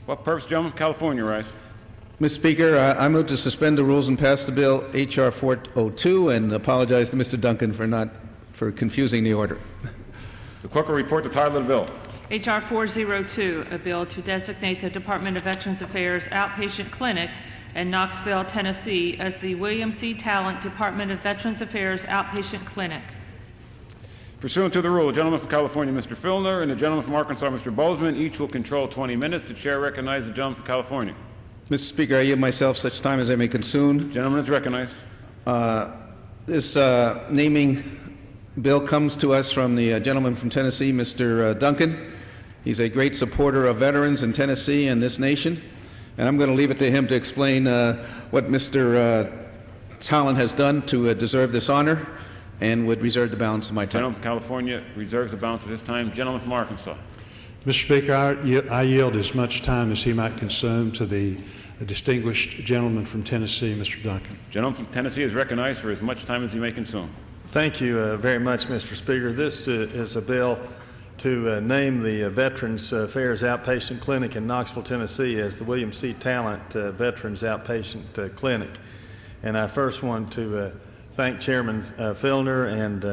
What purpose, gentleman from California, rise? Mr. Speaker, I move to suspend the rules and pass the bill H.R. 402 and apologize to Mr. Duncan for confusing the order. The clerk will report the title of the bill. H.R. 402, a bill to designate the Department of Veterans Affairs Outpatient Clinic in Knoxville, Tennessee as the William C. Tallent Department of Veterans Affairs Outpatient Clinic. Pursuant to the rule, the gentleman from California, Mr. Filner, and the gentleman from Arkansas, Mr. Bozeman, each will control 20 minutes. The chair recognizes the gentleman from California. Mr. Speaker, I yield myself such time as I may consume. Gentleman is recognized. This naming bill comes to us from the gentleman from Tennessee, Mr. Duncan. He's a great supporter of veterans in Tennessee and this nation, and I'm going to leave it to him to explain what Mr. Tallent has done to deserve this honor, and would reserve the balance of my time. Gentleman from California reserves the balance of his time. Gentleman from Arkansas. Mr. Speaker, I yield as much time as he might consume to the distinguished gentleman from Tennessee, Mr. Duncan. Gentleman from Tennessee is recognized for as much time as he may consume. Thank you very much, Mr. Speaker. This is a bill to name the Veterans Affairs Outpatient Clinic in Knoxville, Tennessee as the William C. Tallent Veterans Outpatient Clinic. And I first want to thank Chairman Filner and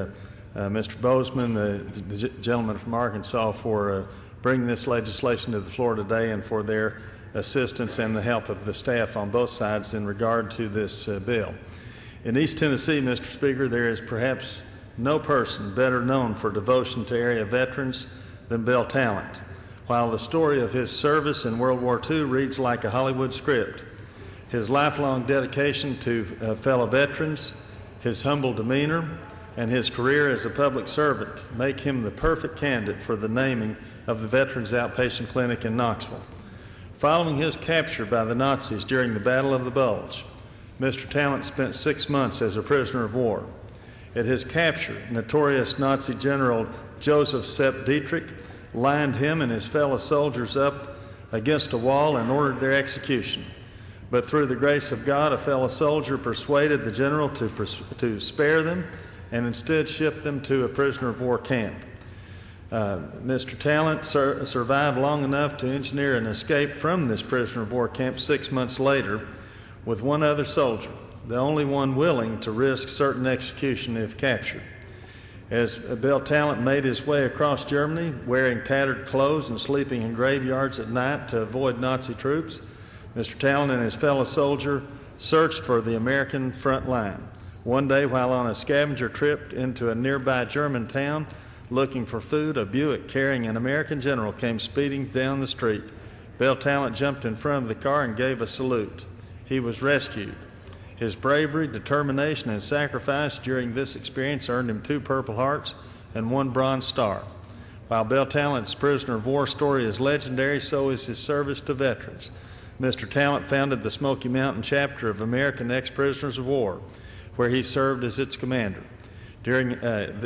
Mr. Bozeman, the gentleman from Arkansas, for bringing this legislation to the floor today and for their assistance and the help of the staff on both sides in regard to this bill. In East Tennessee, Mr. Speaker, there is perhaps no person better known for devotion to area veterans than Bill Tallent. While the story of his service in World War II reads like a Hollywood script, his lifelong dedication to fellow veterans, his humble demeanor, and his career as a public servant make him the perfect candidate for the naming of the Veterans Outpatient Clinic in Knoxville. Following his capture by the Nazis during the Battle of the Bulge, Mr. Tallent spent 6 months as a prisoner of war. At his capture, notorious Nazi General Joseph Sepp Dietrich lined him and his fellow soldiers up against a wall and ordered their execution. But through the grace of God, a fellow soldier persuaded the general to spare them and instead ship them to a prisoner of war camp. Mr. Tallent survived long enough to engineer an escape from this prisoner of war camp 6 months later with one other soldier, the only one willing to risk certain execution if captured. As Bill Tallent made his way across Germany, wearing tattered clothes and sleeping in graveyards at night to avoid Nazi troops, Mr. Tallent and his fellow soldier searched for the American front line. One day, while on a scavenger trip into a nearby German town looking for food, a Buick carrying an American general came speeding down the street. Bill Tallent jumped in front of the car and gave a salute. He was rescued. His bravery, determination, and sacrifice during this experience earned him 2 Purple Hearts and 1 Bronze Star. While Bill Tallent's prisoner of war story is legendary, so is his service to veterans. Mr. Tallent founded the Smoky Mountain chapter of American Ex-Prisoners of War, where he served as its commander. During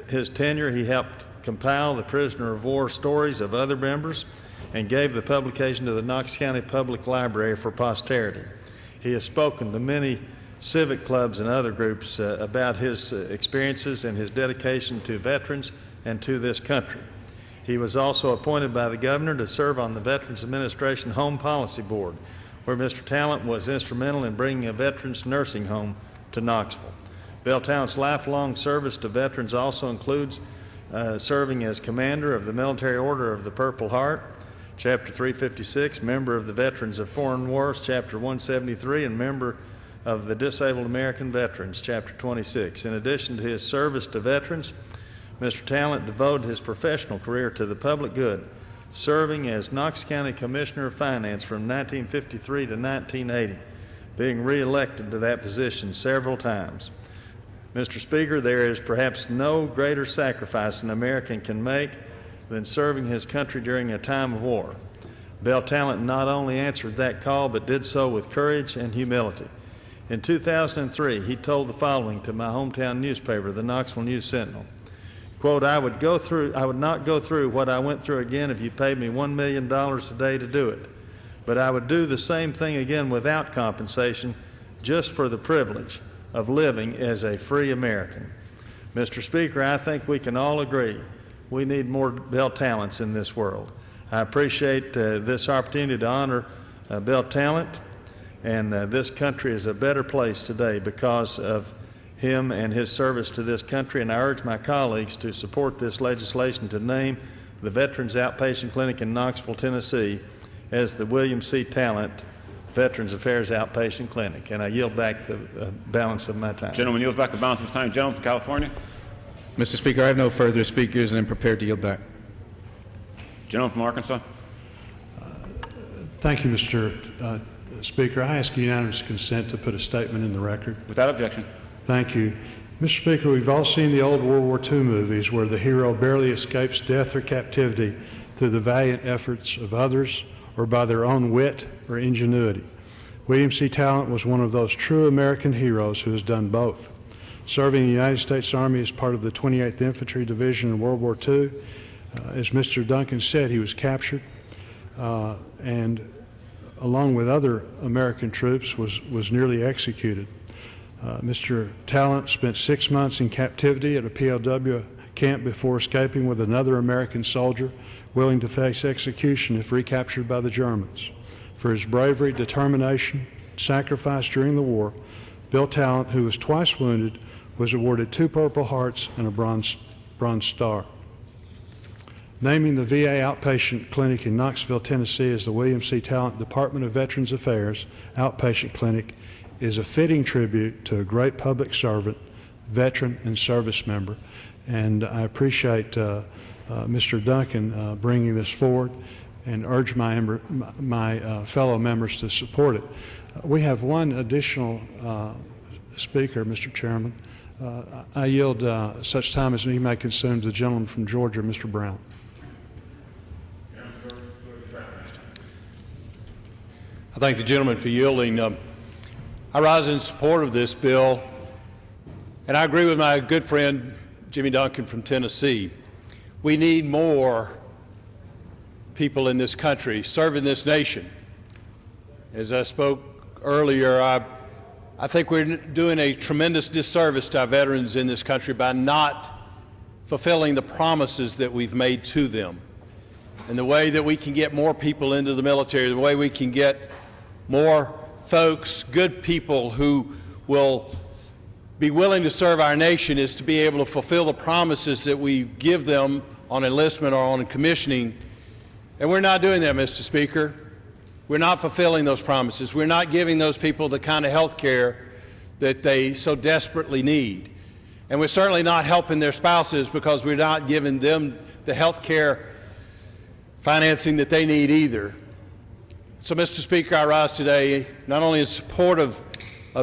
his tenure, he helped compile the prisoner of war stories of other members and gave the publication to the Knox County Public Library for posterity. He has spoken to many civic clubs and other groups about his experiences and his dedication to veterans and to this country. He was also appointed by the governor to serve on the Veterans Administration Home Policy Board, where Mr. Tallent was instrumental in bringing a veterans nursing home to Knoxville. Bill Tallent's lifelong service to veterans also includes serving as commander of the Military Order of the Purple Heart, Chapter 356, member of the Veterans of Foreign Wars, Chapter 173, and member of the Disabled American Veterans, Chapter 26. In addition to his service to veterans, Mr. Tallent devoted his professional career to the public good, serving as Knox County Commissioner of Finance from 1953 to 1980, being re-elected to that position several times. Mr. Speaker, there is perhaps no greater sacrifice an American can make than serving his country during a time of war. Bill Tallent not only answered that call, but did so with courage and humility. In 2003, he told the following to my hometown newspaper, the Knoxville News-Sentinel, quote, I would not go through what I went through again if you paid me $1 million a day to do it, but I would do the same thing again without compensation, just for the privilege of living as a free American. Mr. Speaker, I think we can all agree we need more Bill Tallents in this world. I appreciate this opportunity to honor Bill Tallent, and this country is a better place today because of him and his service to this country, and I urge my colleagues to support this legislation to name the Veterans Outpatient Clinic in Knoxville, Tennessee as the William C. Tallent Veterans Affairs Outpatient Clinic. And I yield back the balance of my time. Gentleman yields back the balance of his time. Gentleman from California. Mr. Speaker, I have no further speakers and am prepared to yield back. Gentleman from Arkansas. Thank you, Mr. Speaker. I ask unanimous consent to put a statement in the record. Without objection. Thank you. Mr. Speaker, we've all seen the old World War II movies where the hero barely escapes death or captivity through the valiant efforts of others or by their own wit or ingenuity. William C. Tallent was one of those true American heroes who has done both. Serving in the United States Army as part of the 28th Infantry Division in World War II, as Mr. Duncan said, he was captured and along with other American troops was nearly executed. Mr. Tallent spent 6 months in captivity at a POW camp before escaping with another American soldier willing to face execution if recaptured by the Germans. For his bravery, determination, sacrifice during the war, Bill Tallent, who was twice wounded, was awarded 2 Purple Hearts and a Bronze Star. Naming the VA Outpatient Clinic in Knoxville, Tennessee as the William C. Tallent Department of Veterans Affairs Outpatient Clinic is a fitting tribute to a great public servant, veteran, and service member. And I appreciate Mr. Duncan bringing this forward and urge my fellow members to support it. We have one additional speaker, Mr. Chairman. I yield such time as he may consume to the gentleman from Georgia, Mr. Brown. I thank the gentleman for yielding. I rise in support of this bill, and I agree with my good friend Jimmy Duncan from Tennessee. We need more people in this country serving this nation. As I spoke earlier, I think we're doing a tremendous disservice to our veterans in this country by not fulfilling the promises that we've made to them. And the way that we can get more people into the military, the way we can get more folks, good people who will be willing to serve our nation is to be able to fulfill the promises that we give them on enlistment or on commissioning. And we're not doing that, Mr. Speaker. We're not fulfilling those promises. We're not giving those people the kind of health care that they so desperately need. And we're certainly not helping their spouses because we're not giving them the health care financing that they need either. So, Mr. Speaker, I rise today not only in support of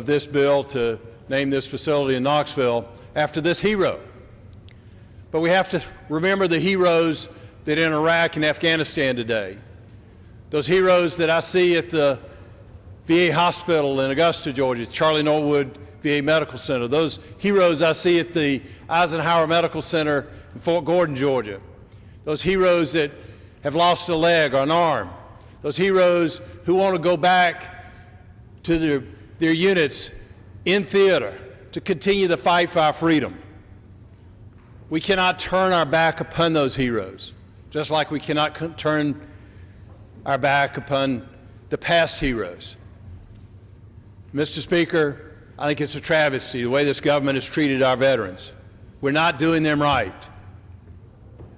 this bill to name this facility in Knoxville after this hero, but we have to remember the heroes that are in Iraq and Afghanistan today. Those heroes that I see at the VA hospital in Augusta, Georgia, Charlie Norwood VA Medical Center. Those heroes I see at the Eisenhower Medical Center in Fort Gordon, Georgia. Those heroes that have lost a leg or an arm. Those heroes who want to go back to their units in theater to continue the fight for our freedom. We cannot turn our back upon those heroes, just like we cannot turn our back upon the past heroes. Mr. Speaker, I think it's a travesty the way this government has treated our veterans. We're not doing them right.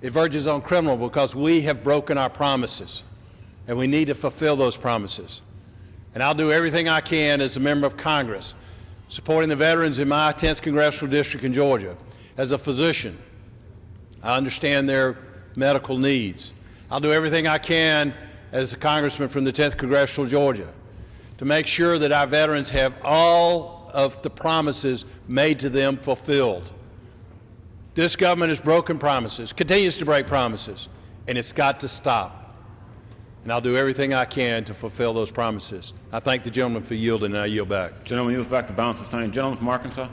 It verges on criminal because we have broken our promises, and we need to fulfill those promises. And I'll do everything I can as a member of Congress, supporting the veterans in my 10th Congressional District in Georgia. As a physician, I understand their medical needs. I'll do everything I can as a congressman from the 10th Congressional Georgia to make sure that our veterans have all of the promises made to them fulfilled. This government has broken promises, continues to break promises, and it's got to stop. And I'll do everything I can to fulfill those promises. I thank the gentleman for yielding, and I yield back. Gentleman yields back the balance of his time. Gentleman from Arkansas.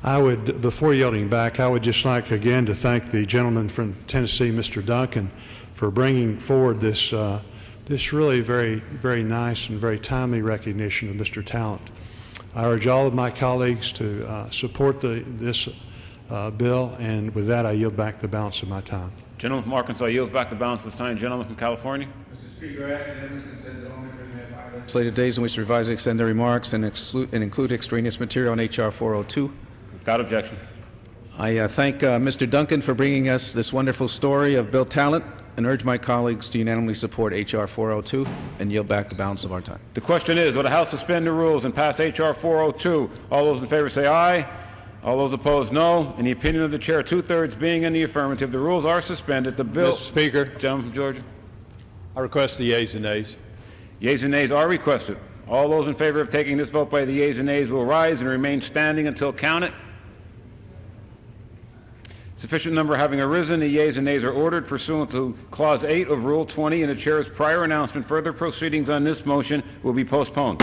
I would, before yielding back, I would just like again to thank the gentleman from Tennessee, Mr. Duncan, for bringing forward this really very nice and very timely recognition of Mr. Tallent. I urge all of my colleagues to support this bill, and with that I yield back the balance of my time. Gentleman from Arkansas yields back the balance of his time. Gentleman from California. Mr. Speaker, I ask the members to consent to only legislative days in which to revise and extend their remarks and include extraneous material on H.R. 402. Without objection. I thank Mr. Duncan for bringing us this wonderful story of Bill Tallent and urge my colleagues to unanimously support H.R. 402 and yield back the balance of our time. The question is, will the House suspend the rules and pass H.R. 402? All those in favor say aye. All those opposed, no. In the opinion of the chair, two-thirds being in the affirmative, the rules are suspended. The bill... Mr. Speaker, Gentleman from Georgia. I request the yeas and nays. Yeas and nays are requested. All those in favor of taking this vote by the yeas and nays will rise and remain standing until counted. Sufficient number having arisen, the yeas and nays are ordered pursuant to Clause 8 of Rule 20, and the chair's prior announcement. Further proceedings on this motion will be postponed.